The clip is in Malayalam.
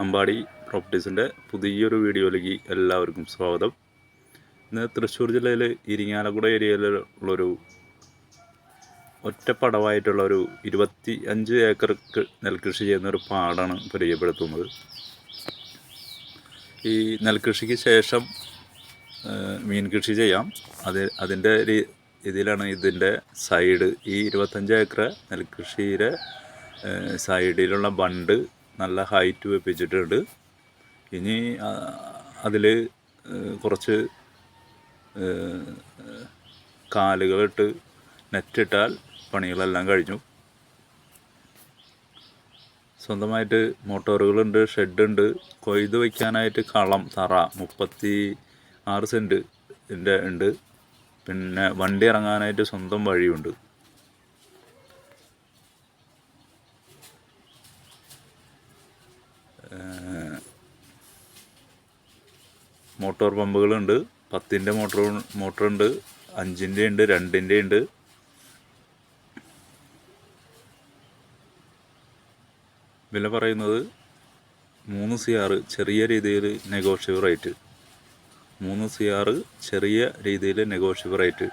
അമ്പാടി പ്രോപ്പർട്ടീസിൻ്റെ പുതിയൊരു വീഡിയോയിലേക്ക് എല്ലാവർക്കും സ്വാഗതം. ഇന്ന് തൃശ്ശൂർ ജില്ലയിൽ ഇരിങ്ങാലക്കുട ഏരിയയിലുള്ളൊരു ഒറ്റപ്പടവായിട്ടുള്ളൊരു 25 ഏക്കർക്ക് നെൽകൃഷി ചെയ്യുന്നൊരു പാടാണ് പരിചയപ്പെടുത്തുന്നത്. ഈ നെൽകൃഷിക്ക് ശേഷം മീൻ കൃഷി ചെയ്യാം. അതിൻ്റെ ഇതിലാണ് ഇതിൻ്റെ സൈഡ്. ഈ 25 ഏക്കർ നെൽകൃഷിയുടെ സൈഡിലുള്ള ബണ്ട് നല്ല ഹൈറ്റ് വെപ്പിച്ചിട്ടുണ്ട്. ഇനി അതിൽ കുറച്ച് കാലുകളിട്ട് നെറ്റിട്ടാൽ പണികളെല്ലാം കഴിഞ്ഞു. സ്വന്തമായിട്ട് മോട്ടോറുകളുണ്ട്, ഷെഡുണ്ട്, കൊയ്ത് വയ്ക്കാനായിട്ട് കളം തറ 36 സെൻറ്റിൻ്റെ ഉണ്ട്. പിന്നെ വണ്ടി ഇറങ്ങാനായിട്ട് സ്വന്തം വഴിയുണ്ട്. മോട്ടോർ പമ്പുകളുണ്ട്. 10-ൻ്റെ മോട്ടറുണ്ട്, 5-ൻ്റെ ഉണ്ട്, 2-ൻ്റെ ഉണ്ട്. വില പറയുന്നത് 3 CR, ചെറിയ രീതിയിൽ നെഗോഷ്യബിൾ റേറ്റ്. 3 CR ചെറിയ രീതിയിൽ നെഗോഷ്യബിൾ റേറ്റ്.